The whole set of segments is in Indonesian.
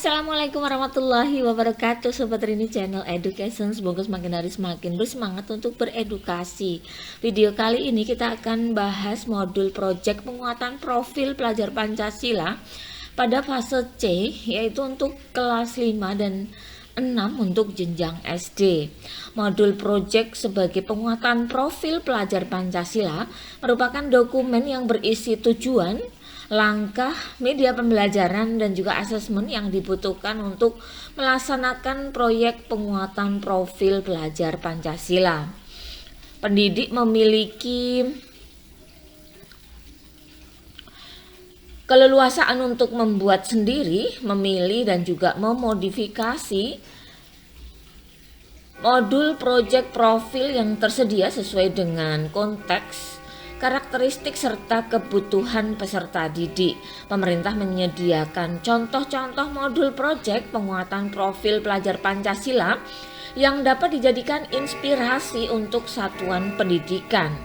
Assalamualaikum warahmatullahi wabarakatuh, Sobat Rini Channel Education. Semoga semakin hari semakin bersemangat untuk beredukasi. Video kali ini kita akan bahas modul project penguatan profil pelajar Pancasila pada fase C, yaitu untuk kelas 5 dan 6 untuk jenjang SD. Modul project sebagai penguatan profil pelajar Pancasila merupakan dokumen yang berisi tujuan, langkah, media pembelajaran, dan juga asesmen yang dibutuhkan untuk melaksanakan proyek penguatan profil pelajar Pancasila. Pendidik memiliki keleluasaan untuk membuat sendiri, memilih, dan juga memodifikasi modul proyek profil yang tersedia sesuai dengan konteks, karakteristik serta kebutuhan peserta didik. Pemerintah menyediakan contoh-contoh modul proyek penguatan profil pelajar Pancasila yang dapat dijadikan inspirasi untuk satuan pendidikan.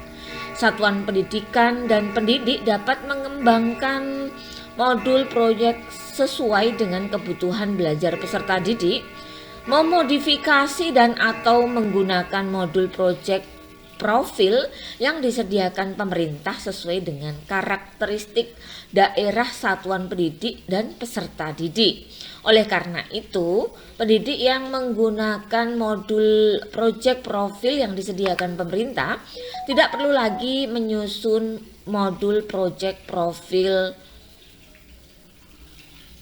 Satuan pendidikan dan pendidik dapat mengembangkan modul proyek sesuai dengan kebutuhan belajar peserta didik, memodifikasi dan atau menggunakan modul proyek profil yang disediakan pemerintah sesuai dengan karakteristik daerah satuan pendidik dan peserta didik. Oleh karena itu, pendidik yang menggunakan modul proyek profil yang disediakan pemerintah tidak perlu lagi menyusun modul proyek profil.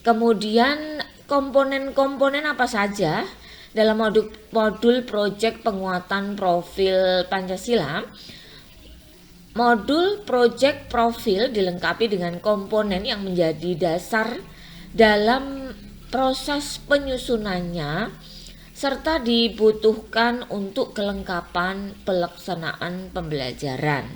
Kemudian komponen-komponen apa saja dalam modul proyek penguatan profil Pancasila? Modul proyek profil dilengkapi dengan komponen yang menjadi dasar dalam proses penyusunannya serta dibutuhkan untuk kelengkapan pelaksanaan pembelajaran.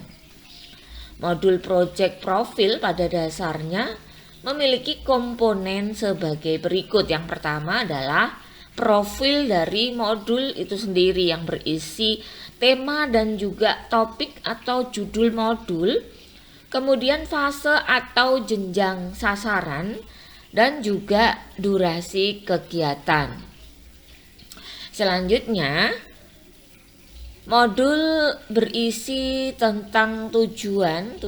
Modul proyek profil pada dasarnya memiliki komponen sebagai berikut. Yang pertama adalah profil dari modul itu sendiri yang berisi tema dan juga topik atau judul modul, kemudian fase atau jenjang sasaran, dan juga durasi kegiatan. Selanjutnya, modul berisi tentang tujuan,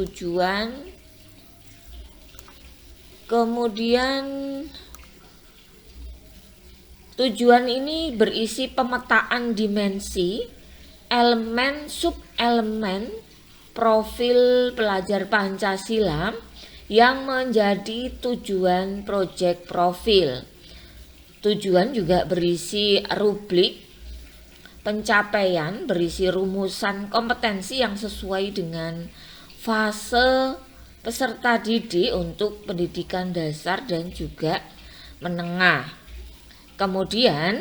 kemudian tujuan ini berisi pemetaan dimensi, elemen, sub-elemen, profil pelajar Pancasila yang menjadi tujuan proyek profil. Tujuan juga berisi rubrik, pencapaian berisi rumusan kompetensi yang sesuai dengan fase peserta didik untuk pendidikan dasar dan juga menengah. Kemudian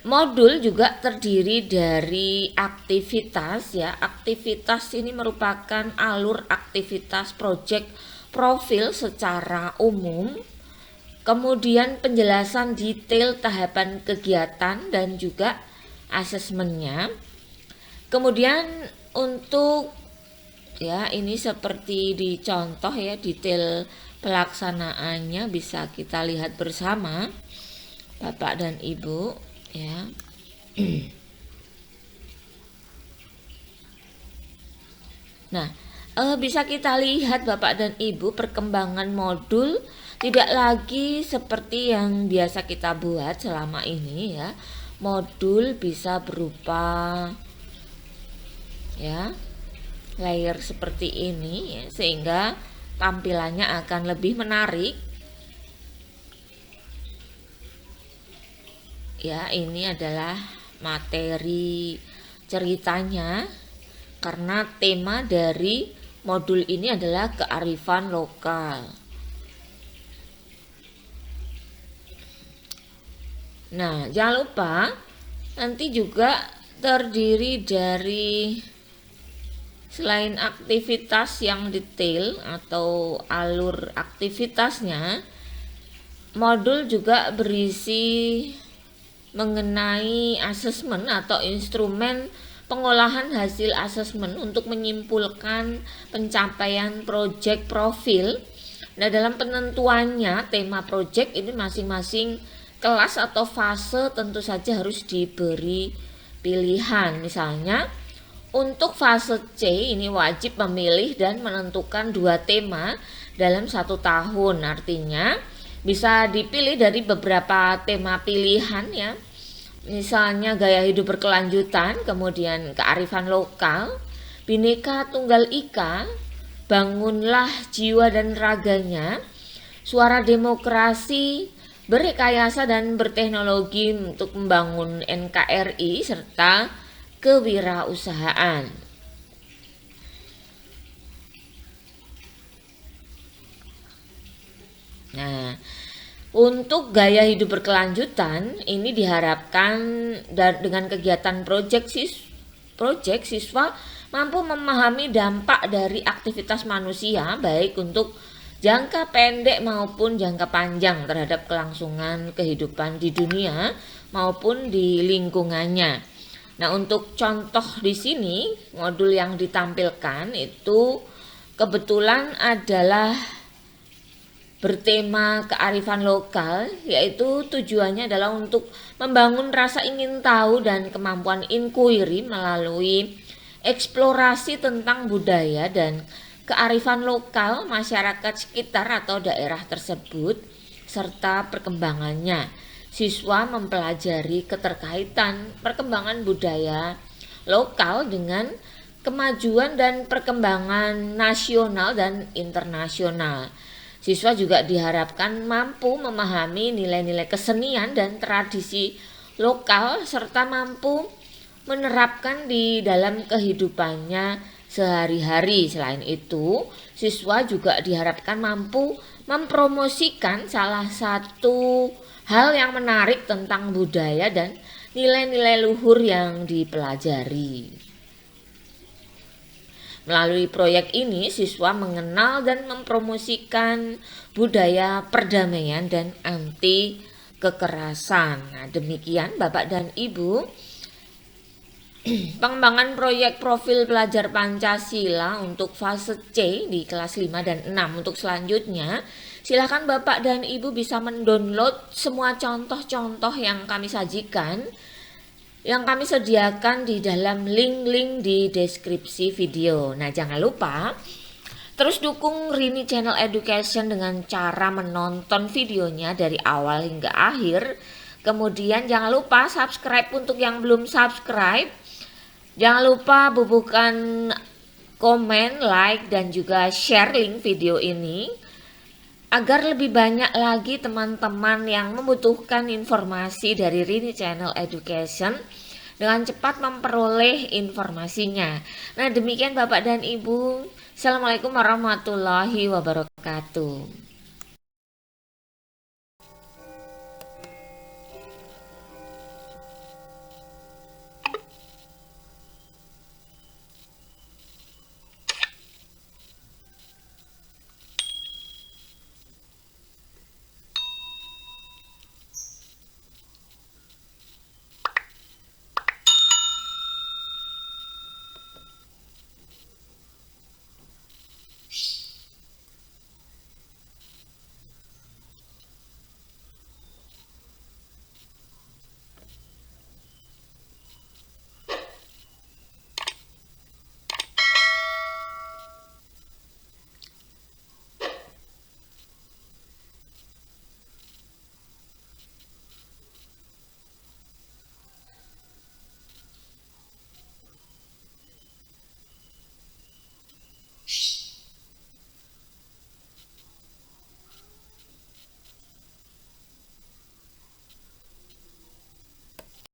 modul juga terdiri dari aktivitas ya. Aktivitas ini merupakan alur aktivitas proyek profil secara umum. Kemudian penjelasan detail tahapan kegiatan dan juga asesmennya. Kemudian untuk ya ini seperti dicontoh ya, detail pelaksanaannya bisa kita lihat bersama Bapak dan Ibu ya. Nah, bisa kita lihat Bapak dan Ibu perkembangan modul tidak lagi seperti yang biasa kita buat selama ini ya. Modul bisa berupa ya layer seperti ini ya, sehingga tampilannya akan lebih menarik. Ya, ini adalah materi ceritanya karena tema dari modul ini adalah kearifan lokal. Nah, jangan lupa nanti juga terdiri dari selain aktivitas yang detail atau alur aktivitasnya, modul juga berisi mengenai asesmen atau instrumen pengolahan hasil asesmen untuk menyimpulkan pencapaian proyek profil Nah, dalam penentuannya tema project ini masing-masing kelas atau fase tentu saja harus diberi pilihan. Misalnya untuk fase C ini wajib memilih dan menentukan 2 tema dalam 1 tahun. Artinya bisa dipilih dari beberapa tema pilihan ya. Misalnya gaya hidup berkelanjutan, kemudian kearifan lokal, Bhinneka Tunggal Ika, bangunlah jiwa dan raganya, suara demokrasi, berrekayasa dan berteknologi untuk membangun NKRI, serta kewirausahaan. Nah, untuk gaya hidup berkelanjutan ini diharapkan dengan kegiatan project siswa mampu memahami dampak dari aktivitas manusia baik untuk jangka pendek maupun jangka panjang terhadap kelangsungan kehidupan di dunia maupun di lingkungannya. Nah, untuk contoh di sini modul yang ditampilkan itu kebetulan adalah bertema kearifan lokal, yaitu tujuannya adalah untuk membangun rasa ingin tahu dan kemampuan inquiry melalui eksplorasi tentang budaya dan kearifan lokal masyarakat sekitar atau daerah tersebut serta perkembangannya. Siswa mempelajari keterkaitan perkembangan budaya lokal dengan kemajuan dan perkembangan nasional dan internasional. Siswa juga diharapkan mampu memahami nilai-nilai kesenian dan tradisi lokal serta mampu menerapkan di dalam kehidupannya sehari-hari. Selain itu, siswa juga diharapkan mampu mempromosikan salah satu hal yang menarik tentang budaya dan nilai-nilai luhur yang dipelajari. Melalui proyek ini, siswa mengenal dan mempromosikan budaya perdamaian dan anti kekerasan. Nah, demikian Bapak dan Ibu, pengembangan proyek profil pelajar Pancasila untuk fase C di kelas 5 dan 6. Untuk selanjutnya, silakan Bapak dan Ibu bisa mendownload semua contoh-contoh yang kami sajikan, yang kami sediakan di dalam link-link di deskripsi video. Nah, jangan lupa terus dukung Rini Channel Education dengan cara menonton videonya dari awal hingga akhir. Kemudian jangan lupa subscribe untuk yang belum subscribe. Jangan lupa bubuhkan komen, like, dan juga share link video ini agar lebih banyak lagi teman-teman yang membutuhkan informasi dari Rini Channel Education dengan cepat memperoleh informasinya. Nah, demikian Bapak dan Ibu. Assalamualaikum warahmatullahi wabarakatuh.